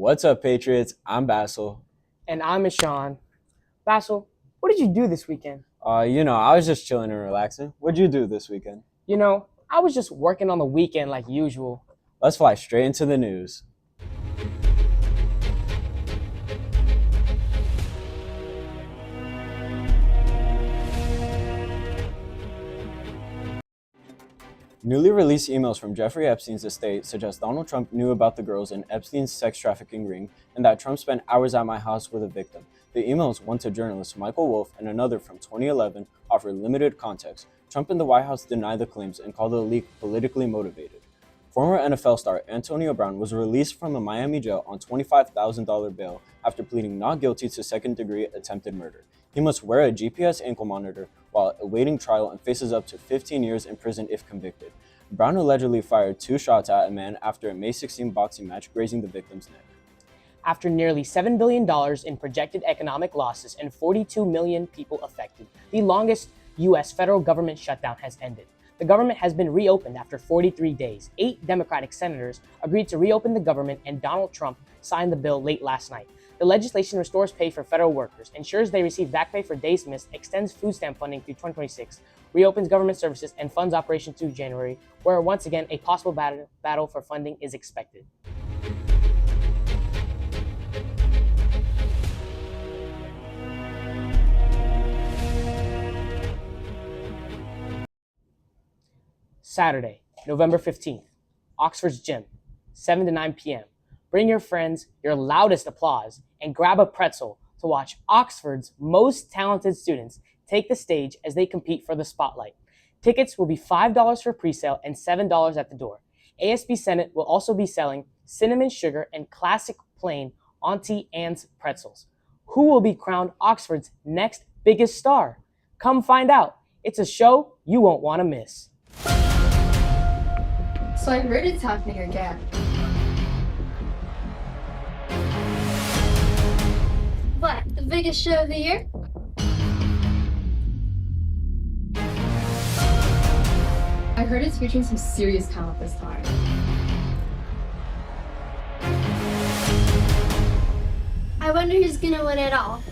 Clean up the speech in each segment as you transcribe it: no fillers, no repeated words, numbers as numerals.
What's up, Patriots? I'm Basil. And I'm Ishan. Basil, what did you do this weekend? I was just chilling and relaxing. What'd you do this weekend? I was just working on the weekend like usual. Let's fly straight into the news. Newly released emails from Jeffrey Epstein's estate suggest Donald Trump knew about the girls in Epstein's sex trafficking ring and that Trump spent hours at my house with a victim. The emails, one to journalist Michael Wolff and another from 2011, offer limited context. Trump and the White House deny the claims and call the leak politically motivated. Former NFL star Antonio Brown was released from a Miami jail on $25,000 bail after pleading not guilty to second-degree attempted murder. He must wear a GPS ankle monitor while awaiting trial and faces up to 15 years in prison if convicted. Brown allegedly fired 2 shots at a man after a May 16 boxing match, grazing the victim's neck. After nearly $7 billion in projected economic losses and 42 million people affected, the longest U.S. federal government shutdown has ended. The government has been reopened after 43 days. 8 Democratic senators agreed to reopen the government, and Donald Trump signed the bill late last night. The legislation restores pay for federal workers, ensures they receive back pay for days missed, extends food stamp funding through 2026, reopens government services, and funds operations through January, where once again a possible battle for funding is expected. Saturday, November 15th, Oxford's Gym, 7 to 9 p.m. Bring your friends, your loudest applause, and grab a pretzel to watch Oxford's most talented students take the stage as they compete for the spotlight. Tickets will be $5 for pre-sale and $7 at the door. ASB Senate will also be selling cinnamon sugar and classic plain Auntie Anne's pretzels. Who will be crowned Oxford's next biggest star? Come find out. It's a show you won't want to miss. So I heard it's happening again. What, the biggest show of the year? I heard it's featuring some serious talent this time. I wonder who's gonna win it all.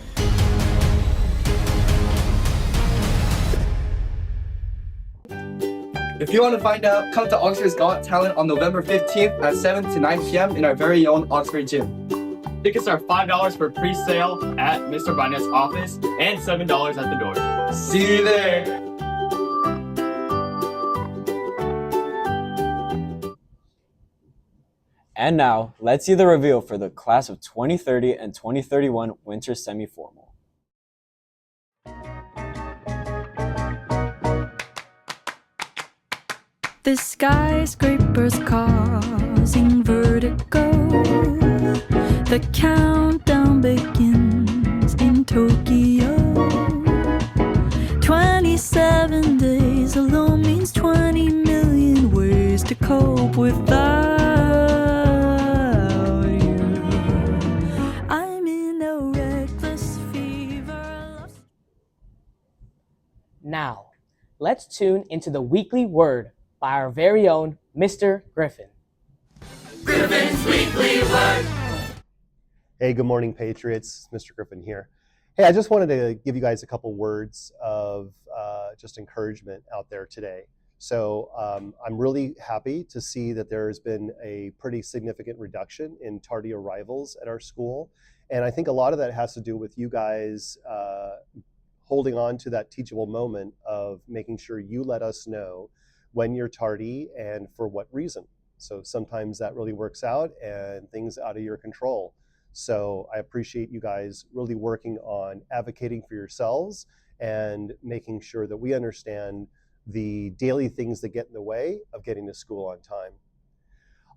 If you want to find out, come to Oxford's Got Talent on November 15th at 7 to 9 p.m. in our very own Oxford Gym. Tickets are $5 for pre-sale at Mr. Barnett's office and $7 at the door. See you there! And now, let's see the reveal for the class of 2030 and 2031 winter semi-formal. The skyscrapers causing vertigo. The countdown begins in Tokyo. 27 days alone means 20 million ways to cope without you. I'm in a reckless fever. Now, let's tune into the weekly word by our very own Mr. Griffin. Griffin's Weekly Word. Hey, good morning, Patriots. Mr. Griffin here. Hey, I just wanted to give you guys a couple words of just encouragement out there today. So I'm really happy to see that there's been a pretty significant reduction in tardy arrivals at our school. And I think a lot of that has to do with you guys holding on to that teachable moment of making sure you let us know when you're tardy and for what reason. So sometimes that really works out and things out of your control. So I appreciate you guys really working on advocating for yourselves and making sure that we understand the daily things that get in the way of getting to school on time.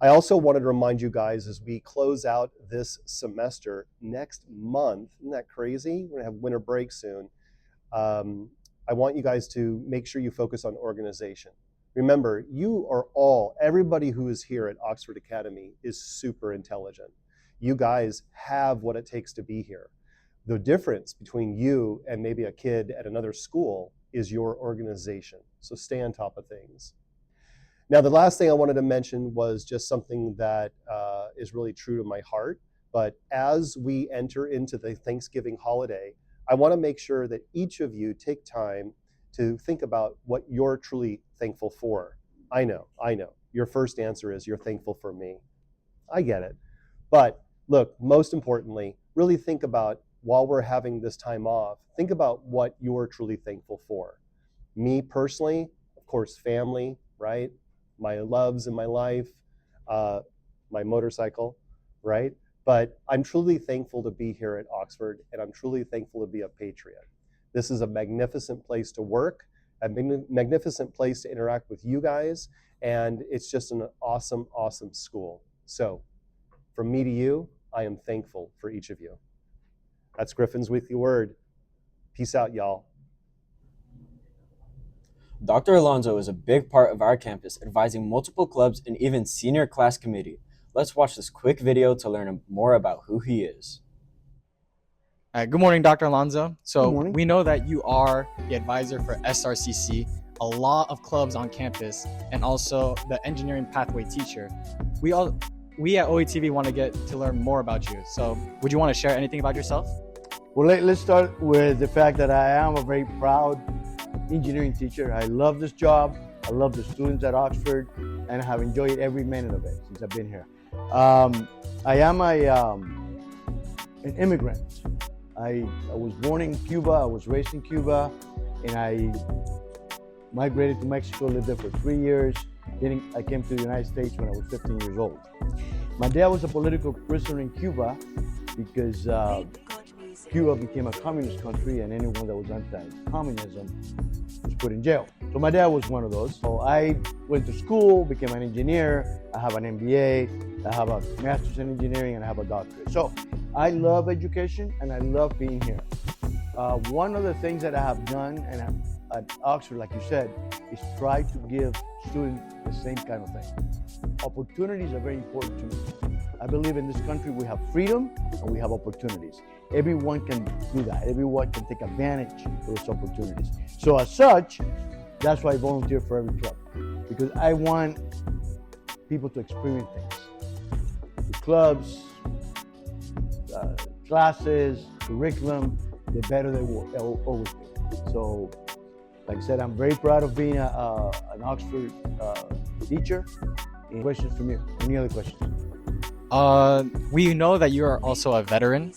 I also wanted to remind you guys as we close out this semester next month, isn't that crazy? We're gonna have winter break soon. I want you guys to make sure you focus on organization. Remember, you are all, everybody who is here at Oxford Academy is super intelligent. You guys have what it takes to be here. The difference between you and maybe a kid at another school is your organization. So stay on top of things. Now, the last thing I wanted to mention was just something that is really true to my heart. But as we enter into the Thanksgiving holiday, I want to make sure that each of you take time to think about what you're truly thankful for. I know. Your first answer is you're thankful for me. I get it. But look, most importantly, really think about, while we're having this time off, think about what you're truly thankful for. Me personally, of course, family, right? My loves in my life, my motorcycle, right? But I'm truly thankful to be here at Oxford, and I'm truly thankful to be a Patriot. This is a magnificent place to work, a magnificent place to interact with you guys, and it's just an awesome, awesome school. So from me to you, I am thankful for each of you. That's Griffin's Weekly Word. Peace out, y'all. Dr. Alonso is a big part of our campus, advising multiple clubs and even senior class committee. Let's watch this quick video to learn more about who he is. Good morning, Dr. Alonso. So we know that you are the advisor for SRCC, a lot of clubs on campus, and also the engineering pathway teacher. We at OATV want to get to learn more about you. So would you want to share anything about yourself? Well, let's start with the fact that I am a very proud engineering teacher. I love this job. I love the students at Oxford, and I have enjoyed every minute of it since I've been here. I am an immigrant. I was born in Cuba. I was raised in Cuba, and I migrated to Mexico, lived there for 3 years. Then I came to the United States when I was 15 years old. My dad was a political prisoner in Cuba because Cuba became a communist country, and anyone that was anti-communism was put in jail. So my dad was one of those. So I went to school, became an engineer. I have an MBA, I have a master's in engineering, and I have a doctorate. So I love education, and I love being here. One of the things that I have done, and at Oxford, like you said, is try to give students the same kind of thing. Opportunities are very important to me. I believe in this country we have freedom and we have opportunities. Everyone can do that. Everyone can take advantage of those opportunities. So as such, that's why I volunteer for every club, because I want people to experience things. The clubs, classes, curriculum, the better they will always be. So, like I said, I'm very proud of being an Oxford teacher. Any questions from you? Any other questions? We know that you are also a veteran.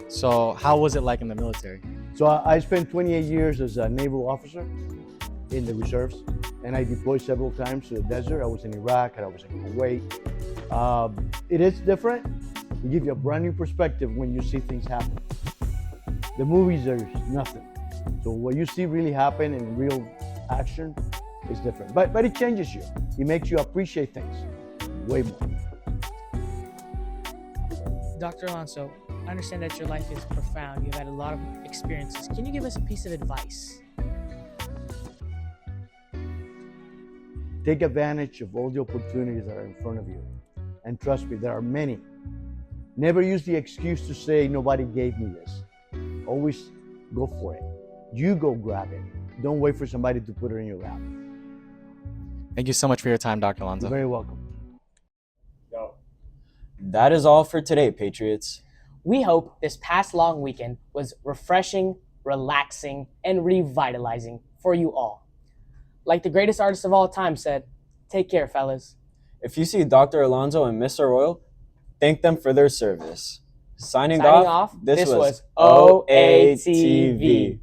So how was it like in the military? So I spent 28 years as a naval officer in the reserves, and I deployed several times to the desert. I was in Iraq and I was in Kuwait. It is different. It gives you a brand new perspective when you see things happen. The movies are nothing. So what you see really happen in real action is different. But it changes you. It makes you appreciate things way more. Dr. Alonso, I understand that your life is profound. You've had a lot of experiences. Can you give us a piece of advice? Take advantage of all the opportunities that are in front of you. And trust me, there are many. Never use the excuse to say, nobody gave me this. Always go for it. You go grab it. Don't wait for somebody to put it in your lap. Thank you so much for your time, Dr. Alonso. You're very welcome. That is all for today, Patriots. We hope this past long weekend was refreshing, relaxing, and revitalizing for you all. Like the greatest artist of all time said, take care, fellas. If you see Dr. Alonso and Mr. Royal, thank them for their service. Signing off, this was OATV.